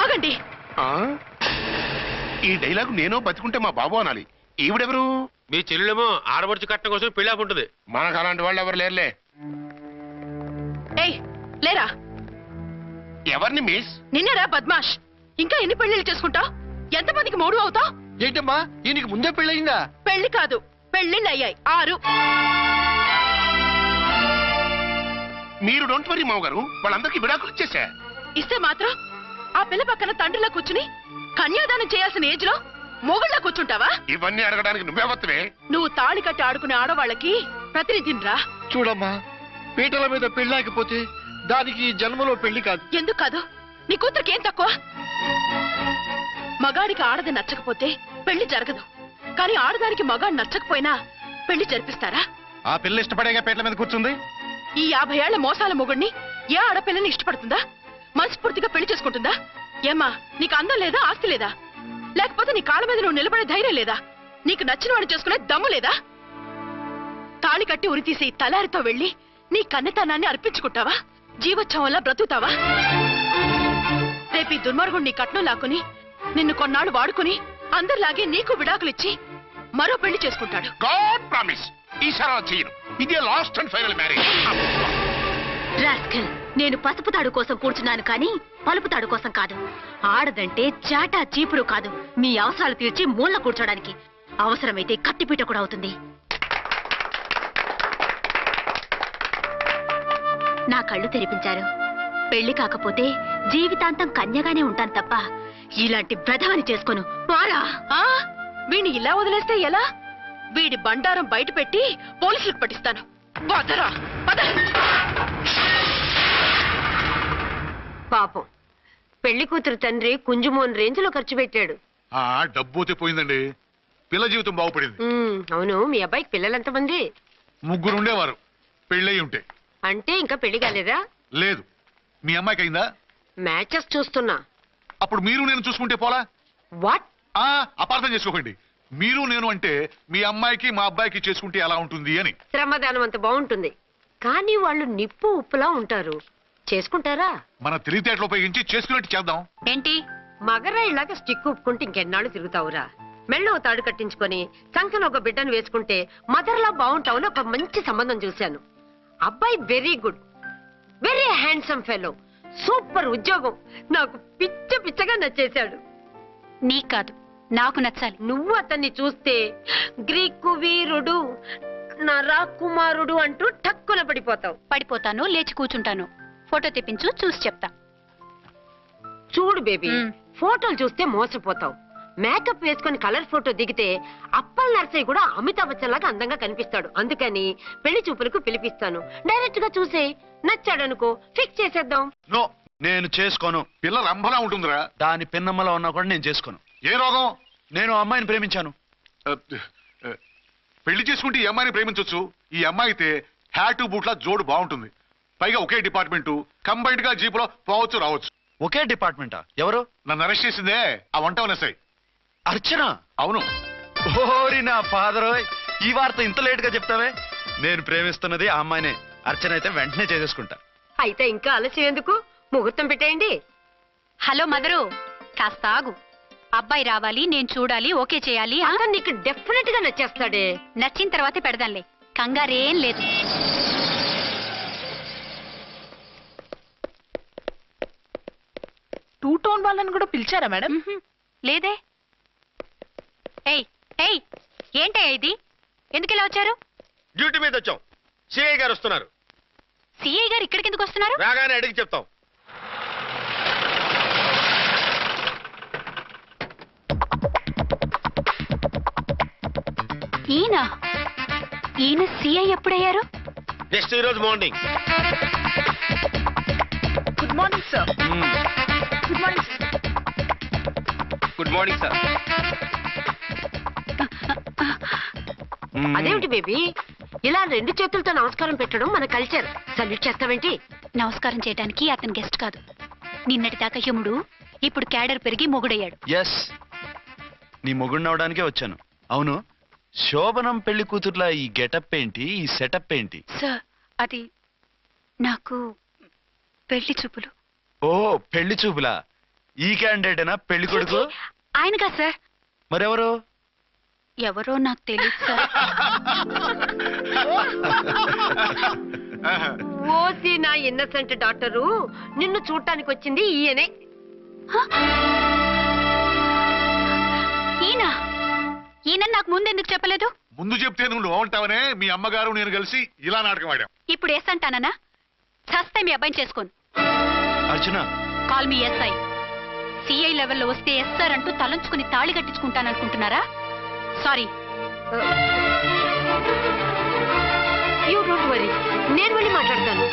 ఆగండి. ఈ డైలాగ్ నేను బతికుంటే మా బాబు అనాలి. ఈవిడెవరు? మీ చెల్లెమో ఆడబడుచు కట్టడం కోసం పెళ్లి ఆపుంటది. మనకు అలాంటి వాళ్ళు ఎవరు లేరులే. ఏయ్ లేరా. ఎవరిని మిస్? నిన్నేరా బద్మాష్. ఇంకా ఎన్ని పెళ్లిళ్ళు చేసుకుంటావు? ఎంతమందికి మూడు అవుతావు? ఏంటమ్మా, ఈయనకి ముందే పెళ్ళయిందా? పెళ్లి కాదు, పెళ్లిళ్ళు అయ్యాయి 6. మీరు డోంట్ వరీ మావగారు, వాళ్ళందరికీ విడాకులు ఇచ్చేసా. ఇస్తే మాత్రం ఆ పిల్ల పక్కన తండ్రిలా కూర్చుని కన్యాదానం చేయాల్సిన ఏజ్ లో మొగుళ్ళ కూర్చుంటావా? ఇవన్నీ అడగడానికి నువ్వే వత్తవే. నువ్వు తాళి కట్టి ఆడుకునే ఆడవాళ్ళకి ప్రతినిధినిరా. చూడమ్మా, పీటల మీద పెళ్ళాకపోతే దానికి జన్మలో పెళ్లి కాదు. ఎందుకు కాదు? నీ కూతురికేం తక్కువ? మగాడికి ఆడది నచ్చకపోతే పెళ్లి జరగదు. కానీ ఆడదానికి మగాడు నచ్చకపోయినా పెళ్లి జరిపిస్తారా? ఆ పిల్ల ఇష్టపడేగా పీటల మీద కూర్చుంది. ఈ 50 ఏళ్ల మోసాల మొగుడిని ఏ ఆడపిల్లని ఇష్టపడుతుందా? మనస్ఫూర్తిగా పెళ్లి చేసుకుంటుందా? ఏమ్మా, నీకు అందం లేదా, ఆస్తి లేదా? లేకపోతే నీ కాళ్ళ మీద నువ్వు నిలబడే ధైర్యం లేదా? నీకు నచ్చిన వాడిని చేసుకునే దమ్ము లేదా? తాళి కట్టి ఉరితీసే ఈ తలారితో వెళ్లి నీ కన్నెతనాన్ని అర్పించుకుంటావా? జీవోత్సవంలా బ్రతుకుతావా? రేపు ఈ దుర్మార్గుడు నీ కట్నం లాక్కుని నిన్ను కొన్నాళ్ళు వాడుకుని అందరిలాగే నీకు విడాకులిచ్చి మరో పెళ్లి చేసుకుంటాడు. గాడ్ ప్రామిస్, ఈసారి చేయను. ఇదే last and final marriage. Rascal, నేను పసుపు తాడు కోసం కూర్చున్నాను కానీ పలుపు తాడు కోసం కాదు. ఆడదంటే చాటా చీపురు కాదు, మీ అవసరాలు తీర్చి మూల కూర్చోడానికి. అవసరమైతే కత్తిపీట కూడా అవుతుంది. నా కళ్ళు తెరిపించారు. పెళ్లి కాకపోతే జీవితాంతం కన్యగానే ఉంటాను తప్ప ఇలాంటి బ్రధవని చేసుకోను. పోరా. వీణ్ణి ఇలా వదిలేస్తే ఎలా? వీడి బండారం బయట పెట్టి పోలీసులకు పట్టిస్తాను. వదరా, వద. పాపం పెళ్లి కూతురు తండ్రి కుంజుమోన్ రేంజ్ లో ఖర్చు పెట్టాడు. డబ్బు పోయిందండి, పిల్ల జీవితం బాగుపడింది. అవును, మీ అబ్బాయికి పిల్లలెంతమంది? 3 ఉండేవారు, పెళ్ళయి ఉంటే. అంటే ఇంకా పెళ్లి కాలేదా? లేదు. మీ అమ్మాయికి అయిందా? మ్యాచెస్ చూస్తున్నా. అప్పుడు మీరు నేను చూసుకుంటే పోలా? వాట్? అపార్థం చేసుకోకండి. మీరు నేను అంటే మీ అమ్మాయికి మా అబ్బాయికి చేసుకుంటే ఎలా ఉంటుంది అని. శ్రమదానం అంత బాగుంటుంది, కానీ వాళ్ళు నిప్పు ఉప్పులా ఉంటారు. చేసుకుంటారా? మన తెలివితేటలు ఉపయోగించి చేసుకున్నట్టు చేద్దాం. ఏంటి మగరాయిలాగా స్టిక్ ఉప్పుకుంటే ఇంకెన్నాళ్ళు తిరుగుతావురా? మెళ్ళో తాడు కట్టించుకొని సంఖ్యలో ఒక బిడ్డను వేసుకుంటే మదర్లా బాగుంటావుని ఒక మంచి సంబంధం చూశాను. అబ్బాయి very good, very handsome fellow, super ఉద్యోగం. నాకు పిచ్చగా నచ్చేశాడు. నీకు కాదు, నాకు నచ్చాలి. నువ్వు అతన్ని చూస్తే గ్రీకు వీరుడు, నా రాకుమారుడు అంటూ టక్కున పడిపోతావు. పడిపోతాను, లేచి కూర్చుంటాను. ఫోటో తెప్పించు, చూసి చెప్తా. చూడు బేబీ, ఫోటోలు చూస్తే మోసపోతావు. మేకప్ వేసుకొని కలర్ ఫోటో దిగితే అప్పల్ నర్సయ్య కూడా అమితాబ్ బచ్చన్ లాగా అందంగా కనిపిస్తాడు. అందుకని పెళ్లి చూపులకు పిలిపిస్తాను. డైరెక్ట్ గా చూసే నచ్చాడనుకో, ఫిక్స్ చేసేద్దాం. నో, నేను చేసుకోను. పిల్ల రంభలా ఉంటుందిరా. దాని పిన్నమ్మలా ఉన్నా కూడా నేను చేసుకోను. ఏ రోగం? నేను అమ్మాయిని ప్రేమించాను. పెళ్లి చేసుకుంటే ఈ అమ్మాయిని ప్రేమించవచ్చు. ఈ అమ్మాయి అయితే హ్యాటు బూట్ల జోడు బాగుంటుంది. పైగా ఒకే డిపార్ట్మెంట్, కంబైన్డ్ గా జీపులో పోవచ్చు రావచ్చు. ఒకే డిపార్ట్మెంటా? ఎవరు? నన్ను అరెస్ట్ చేసిందే ఆ వంట ఉన్నసాయి. అర్చన? అవును. ఓరి నా ఫాదర్, ఈ వార్త ఇంత లేట్ గా చెప్తావే. నేను ప్రేమిస్తున్నది ఆ అమ్మాయినే. అర్చన అయితే వెంటనే చేసేసుకుంటా. అయితే ఇంకా ఆలస్యం ఎందుకు, ముహూర్తం పెట్టేయండి. హలో మదరు, కాస్త ఆగు. అబ్బాయి రావాలి, నేను చూడాలి, ఓకే చేయాలి. అతను నీకు డెఫినెట్ గా నచ్చేస్తాడే. నచ్చిన తర్వాతే పెడదాంలే, కంగారేం లేదు. టూ టోన్ వాళ్ళని కూడా పిలిచారా మేడం? లేదే. ఏయ్ ఏయ్, ఏంటయ్యా ఇది? ఎందుకు ఇలా వచ్చారు? డ్యూటీ మీద వచ్చాం. సిఐ గారు వస్తున్నారు. సిఐ గారు ఇక్కడికి ఎందుకు వస్తున్నారు? రాగానే అడిగి చెప్తాం. ఈయన సిఐ ఎప్పుడయ్యారు? జస్ట్ ఈ రోజు morning. Good morning sir. Good morning. Good morning sir. అదేమిటి బేబీ, ఇలా 2 చేతులతో నమస్కారం పెట్టడం మన కల్చర్. సల్యూట్ చేస్తావేంటి? నమస్కారం చేయడానికి అతని గెస్ట్ కాదు. నిన్నటి దాకా యముడు, ఇప్పుడు క్యాడర్ పెరిగి మొగుడయ్యాడు. ఎస్, నీ మొగుడినవడానికే వచ్చాను. అవును, శోభనం పెళ్లి కూతుర్లా ఈ గెటప్ ఏంటి, ఈ సెటప్ ఏంటి? సార్, అది నాకు పెళ్లి చూపులు. ఓ, పెళ్లి చూపులా? ఈ క్యాండిడేటేనా పెళ్లి కొడుకు? ఆయనగా సార్. మరెవరు? ఎవరో నాకు తెలియదు సార్. ఓసి నా ఇన్నసెంట్ డాక్టరు, నిన్ను చూడటానికి వచ్చింది ఈయనే. ఈయన నాకు ముందెందుకు చెప్పలేదు? ముందు చెప్తే నువ్వు బాగుంటావనే మీ అమ్మగారు నేను కలిసి ఇలా నాటకం ఆడాం. ఇప్పుడు ఎస్ అంటానా? చస్తే మీ అబ్బాయిని చేసుకోను. అర్చన, కాల్ మీ ఎస్ఐ. సిఐ లెవెల్లో వస్తే ఎస్ఆర్ అంటూ తలంచుకుని తాళి కట్టించుకుంటాననుకుంటున్నారా? సారీ. యూ డోంట్ వరీ, నేను వెళ్ళి మాట్లాడతాను.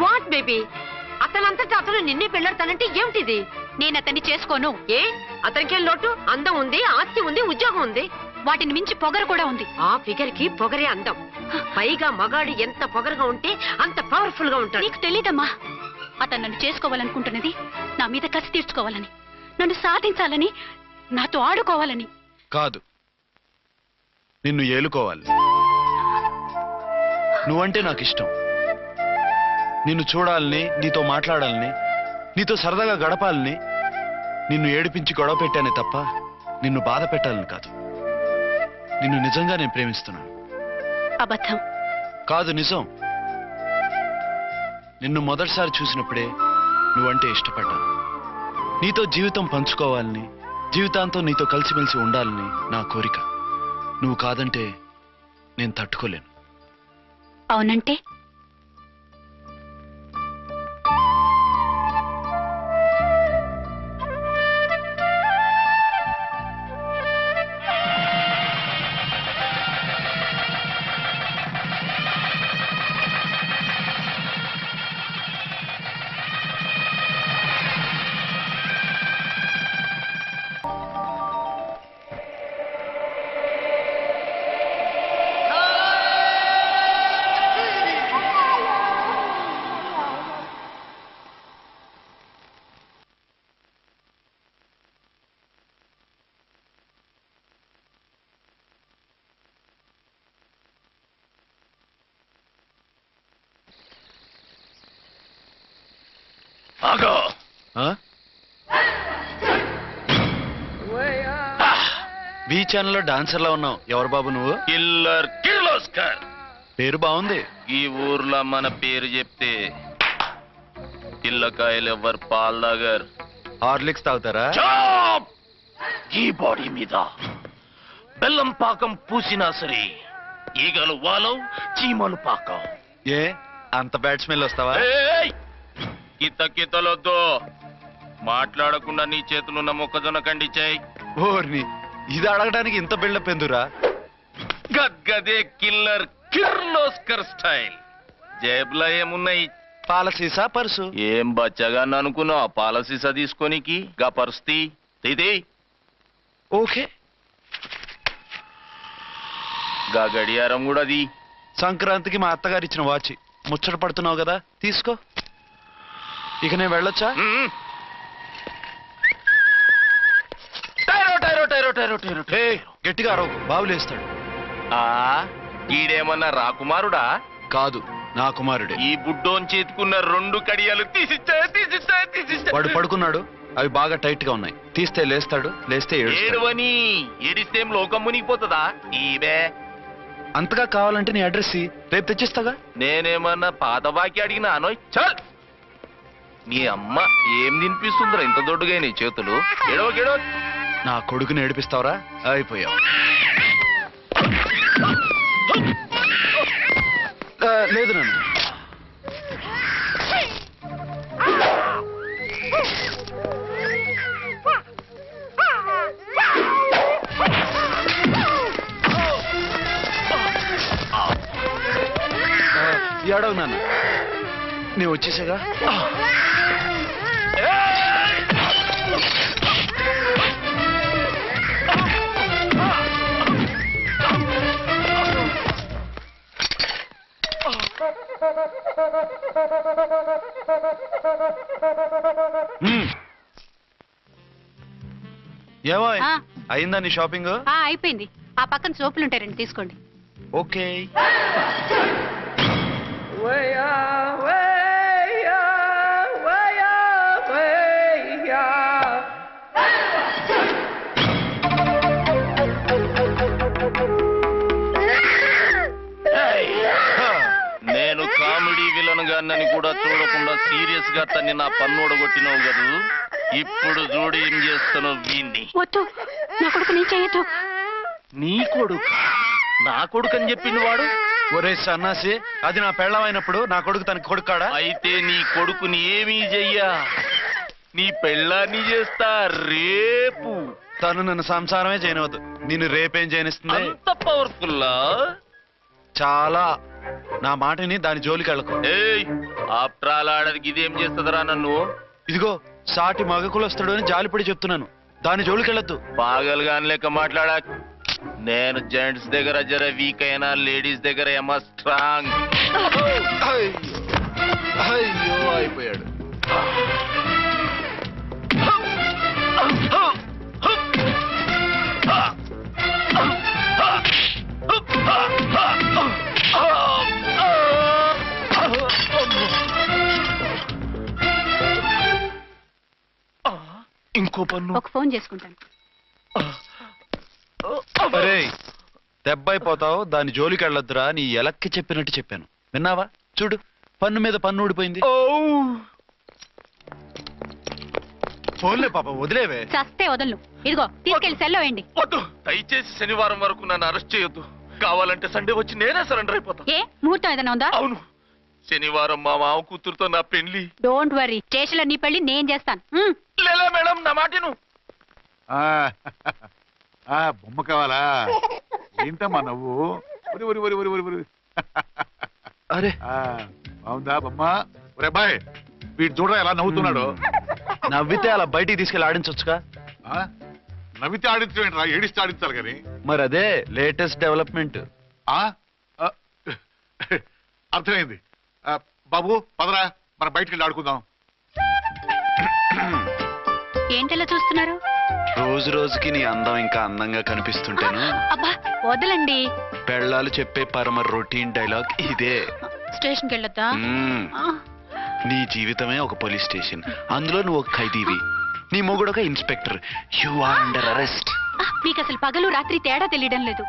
వాట్ బేబీ, అతనంతటా అతను నిన్నే పెళ్ళాడతానంటే ఏమిటిది? నేను అతన్ని చేసుకోను. ఏ, అతనికేం లోటు? అందం ఉంది, ఆస్తి ఉంది, ఉద్యోగం ఉంది. వాటిని మించి పొగరు కూడా ఉంది. ఆ ఫిగర్ కి పొగరే అందం. పైగా మగాడు ఎంత పొగరుగా ఉంటే అంత పవర్ఫుల్ గా ఉంటాడు. నీకు తెలీదమ్మా, అతను నన్ను చేసుకోవాలనుకుంటున్నది నా మీద కసి తీర్చుకోవాలని, నన్ను సాధించాలని, నాతో ఆడుకోవాలని కాదు, నిన్ను ఏలుకోవాలి. నువ్వంటే నాకు ఇష్టం. నిన్ను చూడాలని, నీతో మాట్లాడాలని, నీతో సరదాగా గడపాలని, నిన్ను ఏడిపించి గొడవ పెట్టానే తప్ప నిన్ను బాధ పెట్టాలని కాదు. నిన్ను నిజంగా నేను ప్రేమిస్తున్నాను. అబద్ధం కాదు, నిజం. నిన్ను మొదటిసారి చూసినప్పుడే నువ్వంటే ఇష్టపడ్డాను. నీతో జీవితం పంచుకోవాలని, జీవితాంతం నీతో కలిసిమెలిసి ఉండాలని నా కోరిక. నువ్వు కాదంటే నేను తట్టుకోలేను. అవునంటే ఆగో బీ ఛానల్లో డాన్సర్ లా ఉన్నావు. ఎవరు బాబు నువ్వు? కిల్లర్ కిర్లోస్కర్. పేరు బాగుంది. ఈ ఊర్లో మన పేరు చెప్తే పిల్లకాయలు ఎవరు పాల్ దగ్గర హార్లిక్స్ తాగుతారా? ఈ బాడీ మీద బెల్లం పాకం పూసినా సరే ఈగలు వాలం, చీమలు పాకం. ఏ అంత బ్యాడ్ స్మెల్ వస్తావా? కితలొద్దు. మాట్లాడకుండా నీ చేతులున్న మొక్కజొన్న కండిచాయి. ఓర్ని, ఇది అడగడానికి ఇంత బిల్డప్ ఎందురా? గద్గదే కిల్లర్ కిర్లోస్కర్ స్టైల్. జేబులో ఏమున్నాయి? పాల సీసా, పర్సు. ఏం బచ్చగా అనుకున్నావు? పాల సీసా తీసుకోనికి గా పర్స్తి తీది. ఓకే. గా గడియారం కూడా అది. సంక్రాంతికి మా అత్తగారు ఇచ్చిన వాచి. ముచ్చట పడుతున్నావు కదా, తీసుకో. ఇక నేను వెళ్ళొచ్చా? గట్టిగా అరవ, బావులేస్తాడు. ఈడేమన్నా రాకుమారుడా? కాదు, నా కుమారుడే. ఈ బుడ్డోన్ చేతుకున్న 2 కడియాలు తీసిచ్చా. వాడు పడుకున్నాడు, అవి బాగా టైట్ గా ఉన్నాయి. తీస్తే లేస్తాడు, లేస్తే ఏడువని. ఏడిస్తే లోకం మునిగిపోతుందా? ఈబే అంతగా కావాలంటే నీ అడ్రస్ రేపు తెచ్చిస్తాగా. నేనేమన్నా పాత బాకి అడిగినా అనోయ్. చల్, నీ అమ్మ ఏం తినిపిస్తుందిరా ఇంత దొడ్డుగా నీ చేతులు? ఎడవకెడవ. నా కొడుకుని ఏడిపిస్తావరా? అయిపోయావు. లేదు నన్ను. ఏడవు నాన్న, నీ వచ్చేసాగా. ఏమో అయిందా నీ షాపింగ్? అయిపోయింది. ఆ పక్కన సోపులు ఉంటాయి, రండి తీసుకోండి. ఓకే. నేను కామెడీ విలన్ గాన్నని కూడా చూడకుండా సీరియస్ గా తన్ని నా పన్నోడగొట్టినావు కదా. ఇప్పుడు చూడు ఏం చేస్తాను వీణ్ణి. వద్దు, నా కొడుకు నేను చేయొద్దు. నీ కొడుకు? నా కొడుకు అని చెప్పింది వాడు. ఒరే సన్నాసి, అది నా పెళ్ళమైనప్పుడు నా కొడుకు తన కొడుకు కాడా? అయితే నీ కొడుకుని ఏమీ చెయ్యా, నీ పెళ్ళాన్ని చేస్తా రేపు. తను నన్ను సంసారమే చేయనవద్దు, నిన్ను రేపేం చేయనిస్తుంది? అంత పవర్ఫుల్లా? చాలా. నా మాటని దాని జోలికి వెళ్ళకు. ఆఫ్టర్ ఆల్ ఆడదికి ఇదేం చేస్తుందిరా నన్ను? ఇదిగో సాటి మగకులు వస్తాడు అని జాలిపడి చెప్తున్నాను, దాని జోలికి వెళ్ళొద్దు. పాగలుగాని లెక్క మాట్లాడా. నేను జెంట్స్ దగ్గర జర వీక్ అయినా లేడీస్ దగ్గర ఏమో స్ట్రాంగ్. అయ్యో అయిపోయాడు. ఇంకో పన్ను. ఒక ఫోన్ చేసుకుంటాను. అరే దెబ్బైపోతావు, దాని జోలికి వెళ్ళొద్దురా. నీ ఎలక్కి చెప్పినట్టు చెప్పాను, విన్నావా? చూడు, పన్ను మీద పన్ను ఊడిపోయింది. ఫోన్లే పాప, వదిలేవే. చస్తే వదలను. ఇదిగో తీసుకెళ్లి సెల్లో వేయండి. వద్దు, దయచేసి శనివారం వరకు నన్ను అరెస్ట్ చేయొద్దు. కావాలంటే సండే వచ్చి నేనే సరెండర్ అయిపోతా. ఏ ముహూర్తం ఏదైనా ఉందా? అవును, శనివారం మా మామ కూతురుతో నా పెళ్లి. డోంట్ వరీ, స్టేషన్ లో నీ పెళ్లి నేను చేస్తాను. లేలా మేడం, నా మాటను. బొమ్మ కావాలా? ఏంటమ్మా నవ్వు? అరే బాగుందా బొమ్మ? ఒరే బాయ్, వీడు చూడరా ఎలా నవ్వుతున్నాడు. నవ్వితే అలా బయటికి తీసుకెళ్ళి ఆడించొచ్చుగా. నవ్వితే ఆడించడం, ఏడిస్తే ఆడించాలి కానీ. మరి అదే లేటెస్ట్ డెవలప్మెంట్. అర్థమైంది. బాబు పదరా, మనం బయటికి వెళ్ళి ఆడుకుందాం. ఏంటలా చూస్తున్నారు? రోజు రోజుకి నీ అందం ఇంకా అందంగా కనిపిస్తుంటేను. అబ్బా వదలండి. పెళ్ళాలు చెప్పే పరమ రొటీన్ డైలాగ్ ఇదే. స్టేషన్కి వెళ్ళొద్దా? నీ జీవితమే ఒక పోలీస్ స్టేషన్, అందులో నువ్వు ఒక ఖైదీవి, నీ మొగుడు ఒక inspector. You are under arrest. మీకు అసలు పగలు రాత్రి తేడా తెలియడం లేదు.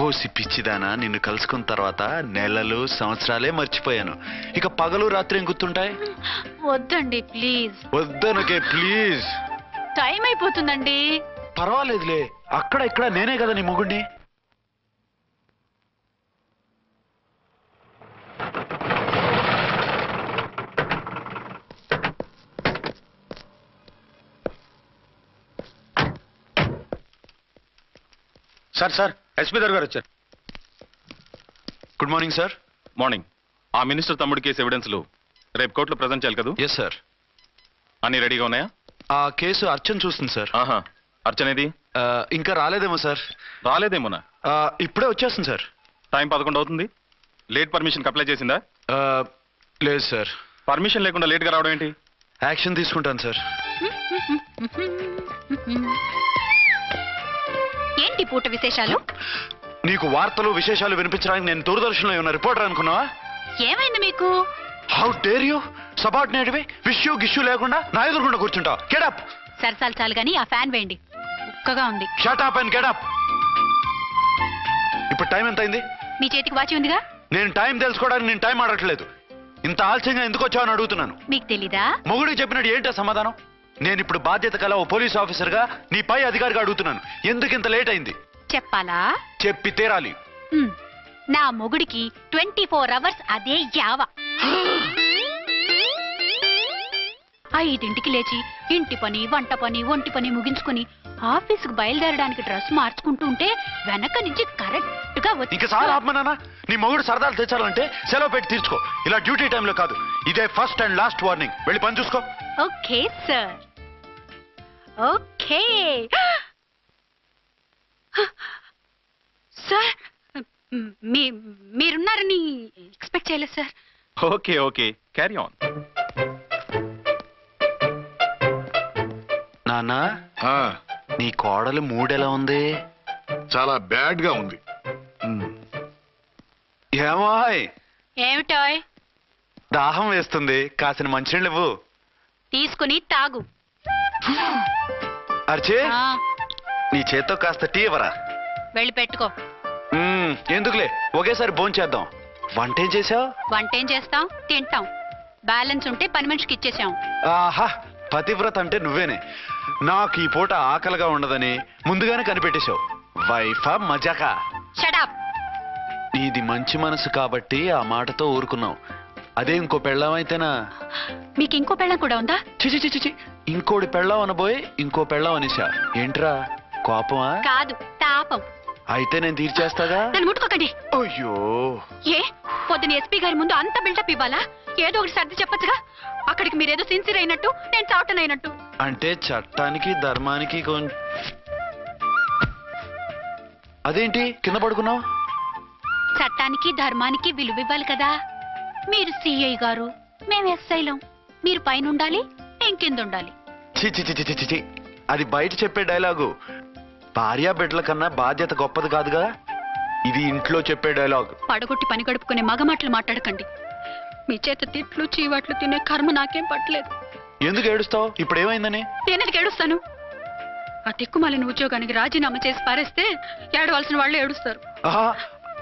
ఓ సిప్పిచ్చిదానా, నిన్ను కలుసుకున్న తర్వాత నెలలు సంవత్సరాలే మర్చిపోయాను. ఇక పగలు రాత్రి ఏం గుర్తుంటాయి? వద్దండి ప్లీజ్. వద్దనకే ప్లీజ్. టైం అయిపోతుందండి. పర్వాలేదులే, అక్కడ ఇక్కడ నేనే కదా నీ మొగుడిని. సార్ సార్ ఎస్పీ గారు వచ్చారు. Good morning sir. మార్నింగ్. ఆ మినిస్టర్ తమ్ముడి కేసు ఎవిడెన్స్లు రేపు కోర్టులో ప్రజెంట్ చేయాలి కదా? Yes sir. అన్ని రెడీగా ఉన్నాయా? ఆ కేసు అర్చన్ చూస్తుంది సార్. ఆహా, అర్చనేది? ఇంకా రాలేదేమో సార్. రాలేదేమోనా? ఇప్పుడే వచ్చేస్తుంది సార్. టైం 11 అవుతుంది. లేట్ పర్మిషన్ అప్లై చేసిందా? లేదు సార్. పర్మిషన్ లేకుండా లేట్ గా రావడం ఏంటి? యాక్షన్ తీసుకుంటాను సార్. ఏంటి పూట విశేషాలు? నీకు వార్తలు విశేషాలు వినిపించడానికి నేను దూరదర్శన్లో ఉన్న రిపోర్టర్ అనుకున్నావా? ఏమైంది మీకు? How dare you? సబార్డినేట్వి విష్యూ గిష్యూ లేకుండా నా ఎదురుకుండా కూర్చుంటావు. Get up. సరసాలు చాలు గానీ ఆ ఫ్యాన్ వేయండి, ఉక్కగా ఉంది. Shut up and get up. ఇప్పుడు టైం ఎంత అయింది? మీ చేతికి వాచి ఉందిగా. నేను టైం తెలుసుకోవడానికి నేను టైం ఆడట్లేదు. ఇంత ఆలస్యంగా ఎందుకు వచ్చావని అడుగుతున్నాను. మీకు తెలీదా? మొగుడికి చెప్పినట్టు ఏంటో సమాధానం? నేను ఇప్పుడు బాధ్యత కల ఓ పోలీస్ ఆఫీసర్ గా నీ పై అధికారిగా అడుగుతున్నాను, ఎందుకు ఇంత లేట్ అయింది? చెప్పాలా? చెప్పి తీరాలి. నా మొగుడికి 24 hours అదే యావ. 5ంటికి లేచి ఇంటి పని, వంట పని, ఒంటి పని ముగించుకుని ఆఫీసుకు బయలుదేరడానికి డ్రెస్ మార్చుకుంటూ ఉంటే వెనక నుంచి కరెక్ట్ గా వచ్చి. ఇంకా చాలా ఆత్మనానా, నీ మొగుడు సరదాలు తెచ్చాలంటే సెలవు పెట్టి తీర్చుకో. ఇలా డ్యూటీ టైంలో కాదు. ఇదే ఫస్ట్ అండ్ లాస్ట్ వార్నింగ్. వెళ్ళి పని చూసుకో. Okay sir. Okay sir. మీరున్నారని ఎక్స్పెక్ట్ చేయలేదు sir. Okay okay, carry on. నాన్నా, నీ కోడలు మూడెలా ఉంది? చాలా బ్యాడ్ గా ఉంది. ఏమాయ్? ఏమిటాయ్? దాహం వేస్తుంది, కాసిన మంచినీళ్ళు ఇవ్వు. తీసుకుని తాగు. అర్చే, నీ చేత్తో కాస్త టీ ఇవ్వరా? వెళ్ళి పెట్టుకో. ఎందుకులే, ఒకేసారి భోంచేద్దాం. వంటేం చేసావు? వంటేం చేస్తాం, తింటాం. బ్యాలెన్స్ ఉంటే పని మనిషికి ఇచ్చేసాం. ఆహా, పతివ్రత అంటే నువ్వేనే. నాకు ఈ పూట ఆకలిగా ఉండదని ముందుగానే కనిపెట్టేశావు. వైఫా మజాకా? షటప్. నీది మంచి మనసు కాబట్టి ఆ మాటతో ఊరుకున్నావు. అదే ఇంకో పెళ్ళం అయితేనా? మీకు ఇంకో పెళ్ళం కూడా ఉందా? చిచి చిచి చి, ఇంకోటి పెళ్ళం అనబోయి ఇంకో పెళ్ళం అనేసా. ఏంట్రా, కోపమా? కాదు, తాపం. అయితే నేను తీర్చేస్తాగా. నన్ను ముట్టుకోకండి. అయ్యో, ఏ పొద్దున ఎస్పీ గారి ముందు అంత బిల్డప్ ఇవ్వాలా? ఏదో ఒకటి సర్ది చెప్పచ్చుగా. అక్కడికి మీరేదో సిన్సియర్ అయినట్టు, నేను చావటం అయినట్టు. అంటే చట్టానికి ధర్మానికి అదేంటి కింద పడుకున్నావు? చట్టానికి ధర్మానికి విలువ ఇవ్వాలి కదా. మీరు సిఐ గారు, మేము ఎస్ఐలం. మీరు పైన ఉండాలి, నేను కింద ఉండాలి. చి, అది బయట చెప్పే డైలాగు. భార్యా బిడ్డల కన్నా బాధ్యత గొప్పది కాదుగా. ఇది ఇంట్లో చెప్పే డైలాగ్. పడగొట్టి పని గడుపుకునే మగ మాటలు మాట్లాడకండి. మీ చేత తిట్లు చీవాట్లు తినే కర్మ నాకేం పట్టలేదు. ఎందుకు ఏడుస్తావు? ఇప్పుడు ఏమైందని? నేనెందుకు ఏడుస్తాను? ఆ తిక్కుమాలిన ఉద్యోగానికి రాజీనామా చేసి పారేస్తే ఏడవలసిన వాళ్ళు ఏడుస్తారు.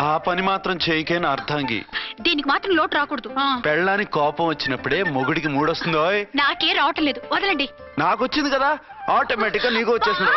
ఆ పని మాత్రం చేయకేన అర్థంగి. దీనికి మాత్రం లోటు రాకూడదు. పెళ్ళానికి కోపం వచ్చినప్పుడే మొగుడికి మూడొస్తుందో. నాకే రావటం లేదు, వదలండి. నాకు వచ్చింది కదా, ఆటోమేటిక్ గా నీకు వచ్చేసింది.